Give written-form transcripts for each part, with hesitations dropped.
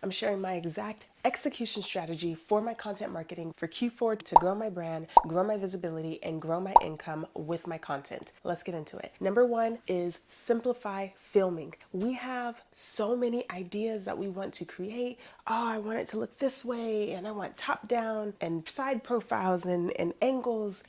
I'm sharing my exact execution strategy for my content marketing for Q4 to grow my brand, grow my visibility, and grow my income with my content. Let's get into it. Number one is simplify filming. We have so many ideas that we want to create. Oh, I want it to look this way, and I want top down and side profiles and angles,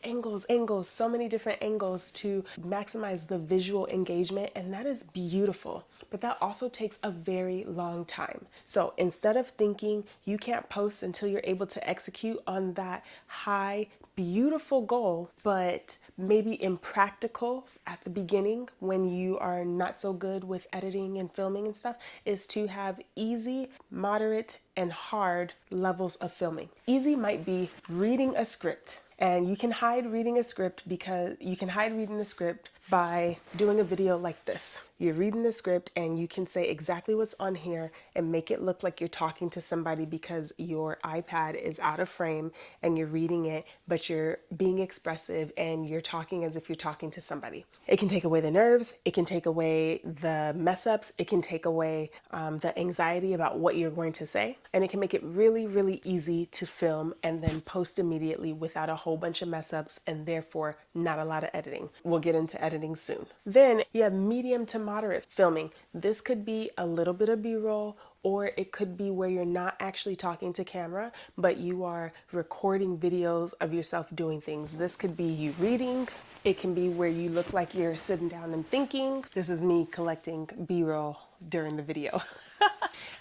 so many different angles to maximize the visual engagement, and that is beautiful. But that also takes a very long time. So instead of thinking you can't post until you're able to execute on that high, beautiful goal, but maybe impractical at the beginning when you are not so good with editing and filming and stuff, is to have easy, moderate, and hard levels of filming. Easy might be reading a script. And you can hide reading a script because you can hide reading the script by doing a video like this. You're reading the script and you can say exactly what's on here and make it look like you're talking to somebody because your iPad is out of frame and you're reading it, but you're being expressive and you're talking as if you're talking to somebody. It can take away the nerves. It can take away the mess ups. It can take away the anxiety about what you're going to say. And it can make it really, really easy to film and then post immediately without a whole bunch of mess ups and therefore not a lot of editing. We'll get into editing soon. Then you have medium to moderate filming. This could be a little bit of B-roll, or it could be where you're not actually talking to camera, but you are recording videos of yourself doing things. This could be you reading. It can be where you look like you're sitting down and thinking. This is me collecting B-roll during the video.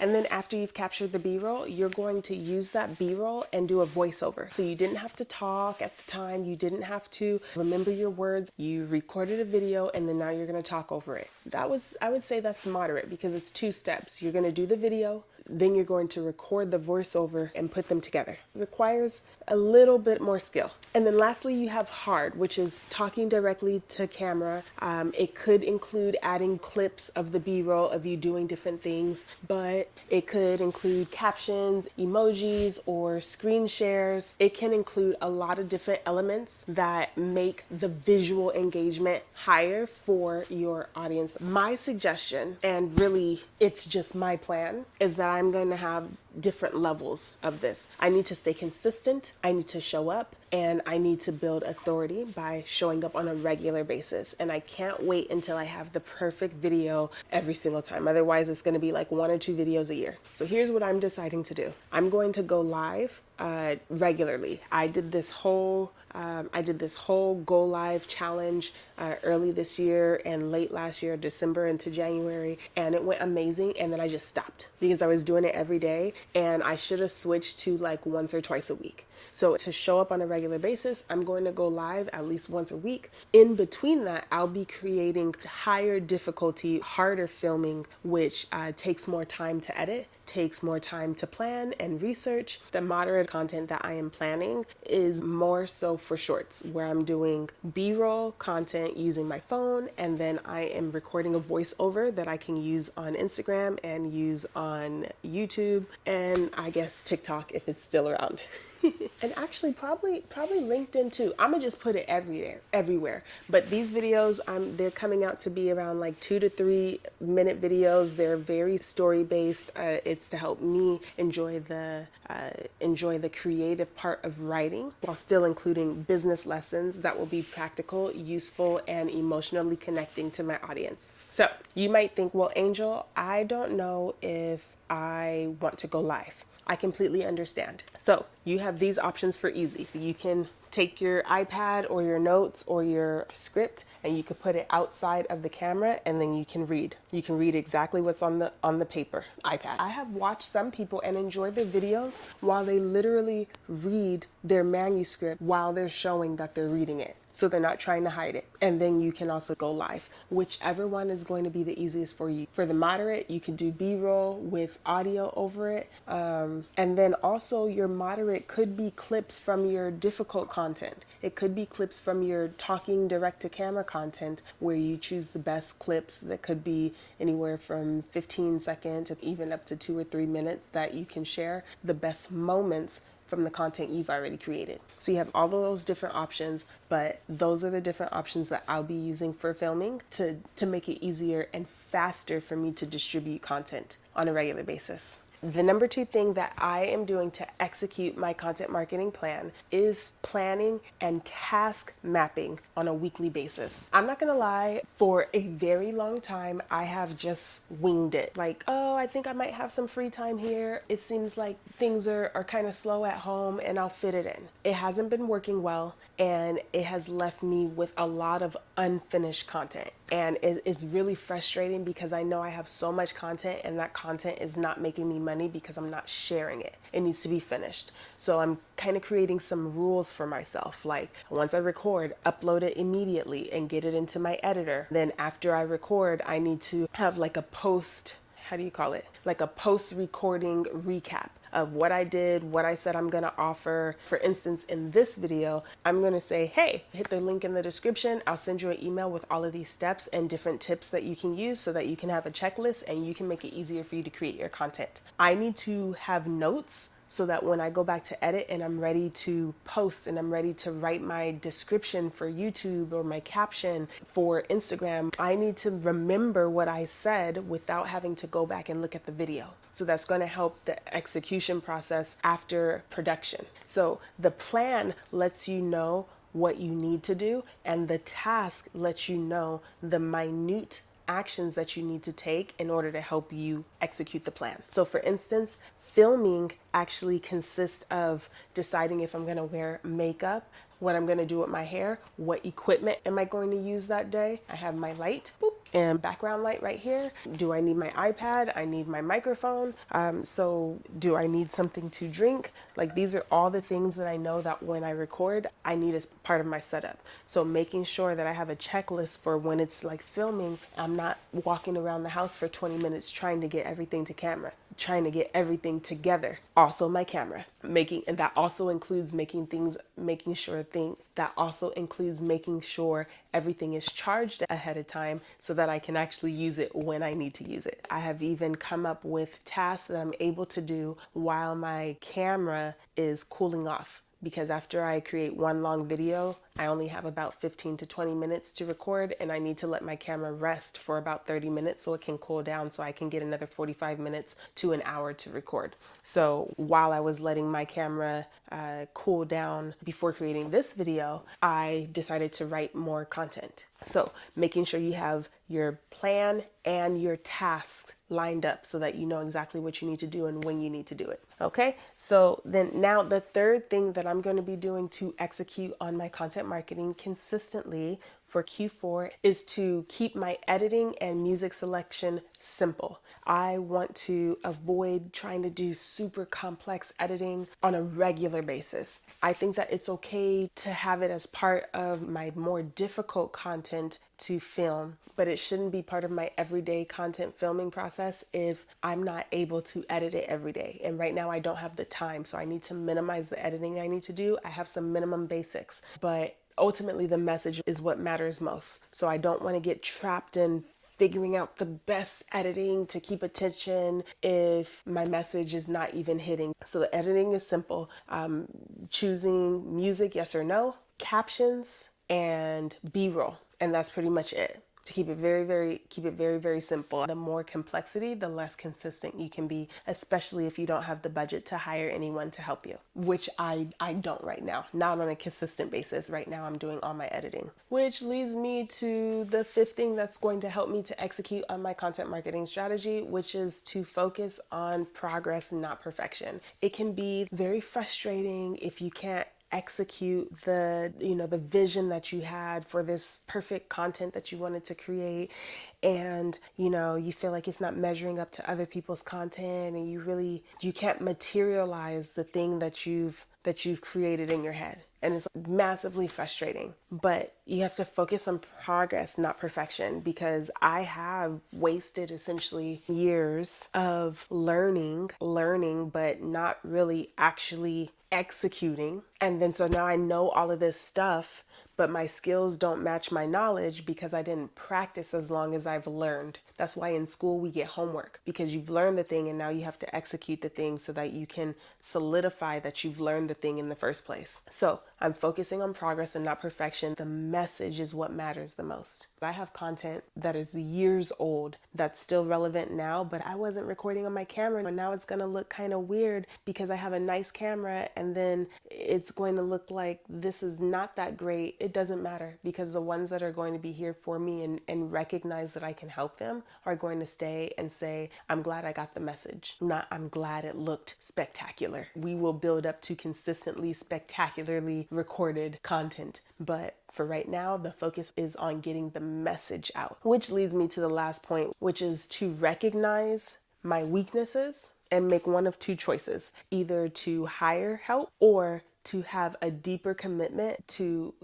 And then after you've captured the B-roll, you're going to use that B-roll and do a voiceover. So you didn't have to talk at the time. You didn't have to remember your words. You recorded a video and then now you're going to talk over it. I would say that's moderate because it's 2 steps. You're going to do the video, then you're going to record the voiceover and put them together. It requires a little bit more skill. And then lastly, you have hard, which is talking directly to camera. It could include adding clips of the B-roll of you doing different things, but it could include captions, emojis, or screen shares. It can include a lot of different elements that make the visual engagement higher for your audience. My suggestion, and really it's just my plan, is that I'm going to have different levels of this. I need to stay consistent, I need to show up, and I need to build authority by showing up on a regular basis. And I can't wait until I have the perfect video every single time. Otherwise, it's going to be like 1 or 2 videos a year. So here's what I'm deciding to do. I'm going to go live regularly. I did this whole go live challenge early this year and late last year, December into January, and it went amazing. And then I just stopped because I was doing it every day, and I should have switched to like once or twice a week. So to show up on a regular basis, I'm going to go live at least once a week. In between that, I'll be creating higher difficulty, harder filming, which takes more time to edit, takes more time to plan and research. The moderate content that I am planning is more so for shorts, where I'm doing B-roll content using my phone, and then I am recording a voiceover that I can use on Instagram and use on YouTube, and I guess TikTok if it's still around. And actually probably LinkedIn too. I'm gonna just put it everywhere. But these videos, they're coming out to be around like 2 to 3 minute videos. They're very story based. It's to help me enjoy the creative part of writing while still including business lessons that will be practical, useful, and emotionally connecting to my audience. So you might think, well, Angel, I don't know if I want to go live. I completely understand. So you have these options for easy. You can take your iPad or your notes or your script and you can put it outside of the camera, and then you can read. You can read exactly what's on the paper, iPad. I have watched some people and enjoy their videos while they literally read their manuscript while they're showing that they're reading it. So they're not trying to hide it. And then you can also go live. Whichever one is going to be the easiest for you. For the moderate, you can do B-roll with audio over it. And then also your moderate could be clips from your difficult content. It could be clips from your talking direct to camera content where you choose the best clips that could be anywhere from 15 seconds to even up to 2 or 3 minutes that you can share the best moments from the content you've already created. So you have all of those different options, but those are the different options that I'll be using for filming to make it easier and faster for me to distribute content on a regular basis. The number two thing that I am doing to execute my content marketing plan is planning and task mapping on a weekly basis. I'm not gonna lie, for a very long time, I have just winged it. Like, oh, I think I might have some free time here. It seems like things are kind of slow at home and I'll fit it in. It hasn't been working well, and it has left me with a lot of unfinished content. And it's really frustrating because I know I have so much content and that content is not making me money because I'm not sharing it. It needs to be finished. So I'm kind of creating some rules for myself. Like, once I record, upload it immediately and get it into my editor. Then after I record, I need to have like a post, how do you call it? Like a post recording recap of what I did, what I said I'm gonna offer. For instance, in this video, I'm gonna say, hey, hit the link in the description. I'll send you an email with all of these steps and different tips that you can use so that you can have a checklist and you can make it easier for you to create your content. I need to have notes so that when I go back to edit and I'm ready to post and I'm ready to write my description for YouTube or my caption for Instagram, I need to remember what I said without having to go back and look at the video. So that's going to help the execution process after production. So the plan lets you know what you need to do, and the task lets you know the minute actions that you need to take in order to help you execute the plan. So for instance, filming actually consists of deciding if I'm going to wear makeup, what I'm going to do with my hair, what equipment am I going to use that day. I have my light, boop, and background light right here. Do I need my iPad? I need my microphone. So do I need something to drink? Like, these are all the things that I know that when I record, I need as part of my setup. So making sure that I have a checklist for when it's like filming, I'm not walking around the house for 20 minutes trying to get everything to camera, trying to get everything together. Also my camera, and that also includes making sure everything is charged ahead of time so that I can actually use it when I need to use it. I have even come up with tasks that I'm able to do while my camera is cooling off. Because after I create one long video, I only have about 15 to 20 minutes to record, and I need to let my camera rest for about 30 minutes so it can cool down so I can get another 45 minutes to an hour to record. So while I was letting my camera cool down before creating this video, I decided to write more content. So making sure you have your plan and your tasks lined up so that you know exactly what you need to do and when you need to do it. Okay, so then now the third thing that I'm going to be doing to execute on my content marketing consistently for Q4 is to keep my editing and music selection simple. I want to avoid trying to do super complex editing on a regular basis. I think that it's okay to have it as part of my more difficult content to film, but it shouldn't be part of my everyday content filming process if I'm not able to edit it every day. And right now I don't have the time, so I need to minimize the editing I need to do. I have some minimum basics, but ultimately the message is what matters most. So I don't want to get trapped in figuring out the best editing to keep attention if my message is not even hitting. So the editing is simple. Choosing music, yes or no, captions, and B-roll. And that's pretty much it. To keep it very simple. The more complexity, the less consistent you can be, especially if you don't have the budget to hire anyone to help you, which I don't right now, not on a consistent basis. Right now I'm doing all my editing, which leads me to the fifth thing that's going to help me to execute on my content marketing strategy, which is to focus on progress, not perfection. It can be very frustrating if you can't execute the vision that you had for this perfect content that you wanted to create, and you feel like it's not measuring up to other people's content, and you can't materialize the thing that you've created in your head, and it's massively frustrating. But you have to focus on progress, not perfection, because I have wasted essentially years of learning but not really actually executing. And then so now I know all of this stuff, but my skills don't match my knowledge because I didn't practice as long as I've learned. That's why in school we get homework, because you've learned the thing and now you have to execute the thing so that you can solidify that you've learned the thing in the first place. So I'm focusing on progress and not perfection. The message is what matters the most. I have content that is years old that's still relevant now, but I wasn't recording on my camera, and now it's gonna look kind of weird because I have a nice camera and then it's going to look like this is not that great. It doesn't matter, because the ones that are going to be here for me and recognize that I can help them are going to stay and say, I'm glad I got the message, not I'm glad it looked spectacular. We will build up to consistently spectacularly recorded content, but for right now, the focus is on getting the message out, which leads me to the last point, which is to recognize my weaknesses and make one of two choices: either to hire help or to have a deeper commitment to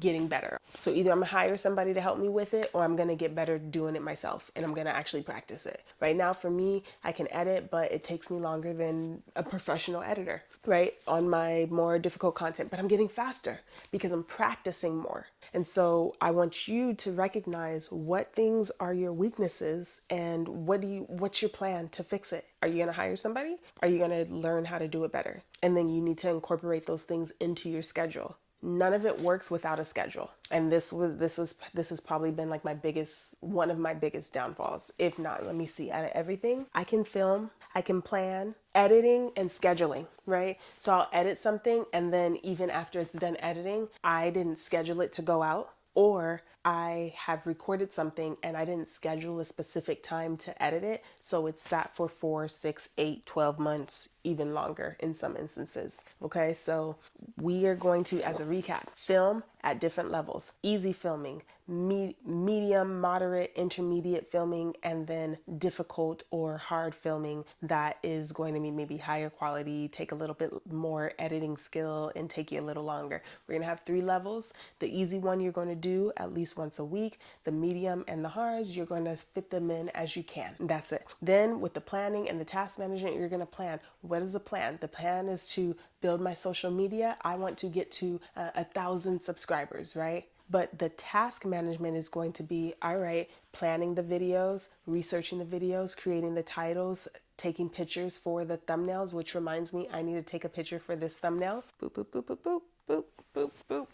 getting better. So either I'm gonna hire somebody to help me with it, or I'm gonna get better doing it myself and I'm gonna actually practice it. Right now for me, I can edit, but it takes me longer than a professional editor, right? On my more difficult content, but I'm getting faster because I'm practicing more. And so I want you to recognize what things are your weaknesses and what's your plan to fix it. Are you gonna hire somebody? Are you gonna learn how to do it better? And then you need to incorporate those things into your schedule. None of it works without a schedule. And this has probably been like one of my biggest downfalls. If not, let me see, out of everything, I can film, I can plan, editing and scheduling, right? So I'll edit something and then even after it's done editing, I didn't schedule it to go out, or I have recorded something and I didn't schedule a specific time to edit it. So it's sat for 4, 6, 8, 12 months, even longer in some instances. Okay, so we are going to, as a recap, film at different levels: easy filming, medium, moderate, intermediate filming, and then difficult or hard filming that is going to be maybe higher quality, take a little bit more editing skill, and take you a little longer. We're going to have 3 levels. The easy one you're going to do at least once a week. The medium and the hards, you're going to fit them in as you can. That's it. Then with the planning and the task management, you're going to plan. What is the plan? The plan is to build my social media. I want to get to 1,000 subscribers, right? But the task management is going to be, all right, planning the videos, researching the videos, creating the titles, taking pictures for the thumbnails, which reminds me, I need to take a picture for this thumbnail. Boop, boop, boop, boop, boop, boop, boop, boop.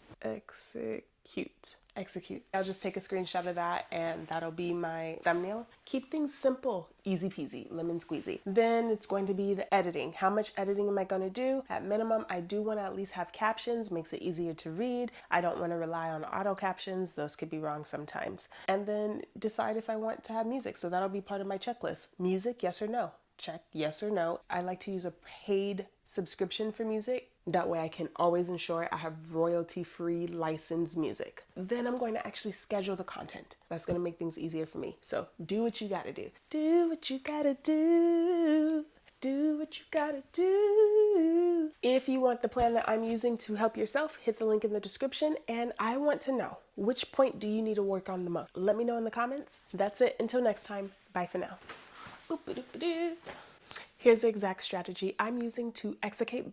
Execute. I'll just take a screenshot of that and that'll be my thumbnail. Keep things simple, easy peasy, lemon squeezy. Then it's going to be the editing. How much editing am I going to do? At minimum, I do want to at least have captions, makes it easier to read. I don't want to rely on auto captions. Those could be wrong sometimes. And then decide if I want to have music. So that'll be part of my checklist. Music, yes or no? Check yes or no. I like to use a paid subscription for music. That way I can always ensure I have royalty-free licensed music. Then I'm going to actually schedule the content. That's going to make things easier for me. So do what you gotta do. Do what you gotta do. Do what you gotta do. If you want the plan that I'm using to help yourself, hit the link in the description. And I want to know, which point do you need to work on the most? Let me know in the comments. That's it. Until next time. Bye for now. Here's the exact strategy I'm using to execute